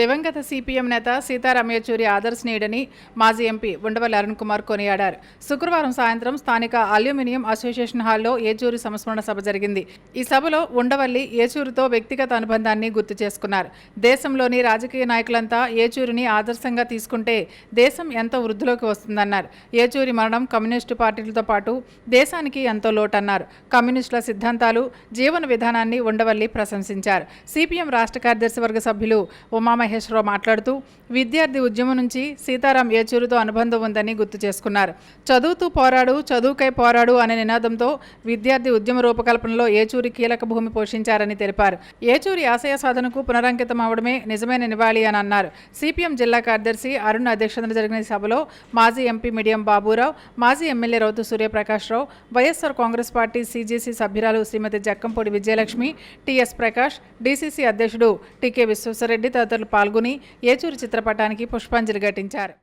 దివంగత సిపిఎం నేత సీతారాం యేచూరి ఆదర్శనీయుడని మాజీ ఎంపీ ఉండవల్లి అరుణ్ కుమార్ కొనియాడారు. శుక్రవారం సాయంత్రం స్థానిక అల్యూమినియం అసోసియేషన్ హాల్లో యేచూరి సంస్మరణ సభ జరిగింది. ఈ సభలో ఉండవల్లి యేచూరితో వ్యక్తిగత అనుబంధాన్ని గుర్తు చేసుకున్నారు. దేశంలోని రాజకీయ నాయకులంతా యేచూరిని ఆదర్శంగా తీసుకుంటే దేశం ఎంతో వృద్ధిలోకి వస్తుందన్నారు. యేచూరి మరణం కమ్యూనిస్టు పార్టీలతో పాటు దేశానికి ఎంతో లోటన్నారు. కమ్యూనిస్టుల సిద్ధాంతాలు, జీవన విధానాన్ని ఉండవల్లి ప్రశంసించారు. సిపిఎం రాష్ట్ర కార్యదర్శి వర్గ సభ్యులు ఉమామహేశ్వరరావు మాట్లాడుతూ విద్యార్థి ఉద్యమం నుంచి సీతారాం యేచూరితో అనుబంధం ఉందని గుర్తు చేసుకున్నారు. చదువుతూ పోరాడు, చదువుకై పోరాడు అనే నినాదంతో విద్యార్థి ఉద్యమ రూపకల్పనలో యేచూరి కీలక భూమి పోషించారని తెలిపారు. యేచూరి ఆశయ సాధనకు పునరంకితం అవడమే నిజమైన నివాళి అని అన్నారు. సిపిఎం జిల్లా కార్యదర్శి అరుణ్ అధ్యక్షతన జరిగిన సభలో మాజీ ఎంపీ మిడియం బాబురావు, మాజీ MLA Rowthu Suryaprakashrao, YSR Congress party CJC సభ్యురాలు శ్రీమతి జక్కంపూడి విజయలక్ష్మి, టిఎస్ ప్రకాష్, డిసిసి అధ్యక్షుడు టికే విశ్వేశ్వరరెడ్డి తదితరులు పాల్గొని యేచూరి చిత్రపటానికి పుష్పాంజలి ఘటించారు.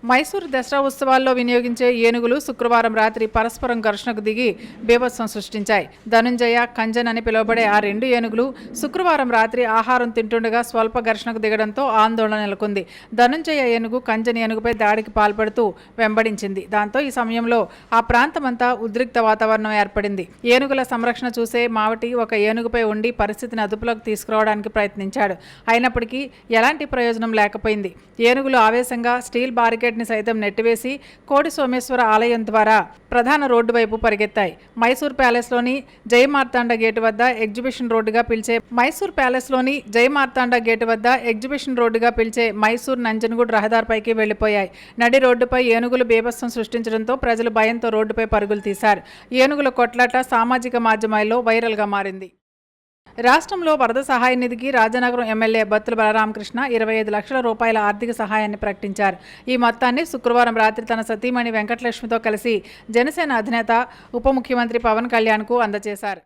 మైసూరు దసరా ఉత్సవాల్లో వినియోగించే ఏనుగులు శుక్రవారం రాత్రి పరస్పరం ఘర్షణకు దిగి బీభత్సం సృష్టించాయి. ధనుంజయ, కంజన్ అని పిలువబడే ఆ రెండు ఏనుగులు శుక్రవారం రాత్రి ఆహారం తింటుండగా స్వల్ప ఘర్షణకు దిగడంతో ఆందోళన నెలకొంది. ధనుంజయ ఏనుగు కంజన్ ఏనుగుపై దాడికి పాల్పడుతూ వెంబడించింది. దాంతో ఈ సమయంలో ఆ ప్రాంతమంతా ఉద్రిక్త వాతావరణం ఏర్పడింది. ఏనుగుల సంరక్షణ చూసే మావటి ఒక ఏనుగుపై ఉండి పరిస్థితిని అదుపులోకి తీసుకురావడానికి ప్రయత్నించాడు. అయినప్పటికీ ఎలాంటి ప్రయోజనం లేకపోయింది. ఏనుగులు ఆవేశంగా స్టీల్ బారికేడ్ సైతం నెట్టివేసి కోడి సోమేశ్వర ఆలయం ద్వారా ప్రధాన రోడ్డు వైపు పరిగెత్తాయి. మైసూర్ ప్యాలెస్లోని జయమార్తాండ గేటు వద్ద ఎగ్జిబిషన్ రోడ్డుగా పిలిచే మైసూర్ నంజన్గూడ్ రహదారిపైకి వెళ్లిపోయాయి. నడి రోడ్డుపై ఏనుగులు బీభత్సం సృష్టించడంతో ప్రజలు భయంతో రోడ్డుపై పరుగులు తీశారు. ఏనుగుల కొట్లాట సామాజిక మాధ్యమాల్లో వైరల్గా మారింది. రాష్ట్రంలో వరద సహాయ నిధికి రాజనగరం ఎమ్మెల్యే బత్తుల బలరామకృష్ణ 25 లక్షల రూపాయల ఆర్థిక సహాయాన్ని ప్రకటించారు. ఈ మొత్తాన్ని శుక్రవారం రాత్రి తన సతీమణి వెంకటలక్ష్మితో కలిసి జనసేన అధినేత ఉప ముఖ్యమంత్రి పవన్ కళ్యాణ్కు అందజేశారు.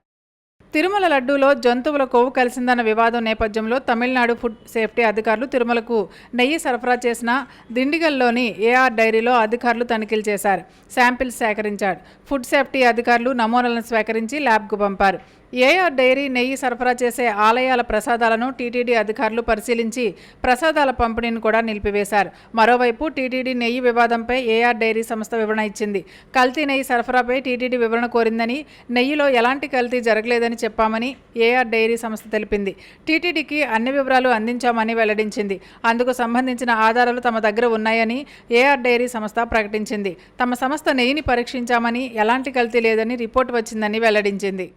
తిరుమల లడ్డూలో జంతువుల కొవ్వు కలిసిందన్న వివాదం నేపథ్యంలో తమిళనాడు ఫుడ్ సేఫ్టీ అధికారులు తిరుమలకు నెయ్యి సరఫరా చేసిన దిండిగల్లోని ఏఆర్ డైరీలో అధికారులు తనిఖీలు చేశారు. శాంపిల్స్ సేకరించారు. ఫుడ్ సేఫ్టీ అధికారులు నమూనాలను స్వీకరించి ల్యాబ్కు పంపారు. ఏఆర్ డైరీ నెయ్యి సరఫరా చేసే ఆలయాల ప్రసాదాలను టీటీడీ అధికారులు పరిశీలించి ప్రసాదాల పంపిణీని కూడా నిలిపివేశారు. మరోవైపు టీటీడీ నెయ్యి వివాదంపై ఏఆర్ డైరీ సంస్థ వివరణ ఇచ్చింది. కల్తీ నెయ్యి సరఫరాపై టీటీడీ వివరణ కోరిందని, నెయ్యిలో ఎలాంటి కల్తీ జరగలేదని చెప్పామని ఏఆర్ డైరీ సంస్థ తెలిపింది. టీటీడీకి అన్ని వివరాలు అందించామని వెల్లడించింది. అందుకు సంబంధించిన ఆధారాలు తమ దగ్గర ఉన్నాయని ఏఆర్ డైరీ సంస్థ ప్రకటించింది. తమ సంస్థ నెయ్యిని పరీక్షించామని, ఎలాంటి కల్తీ లేదని రిపోర్టు వచ్చిందని వెల్లడించింది.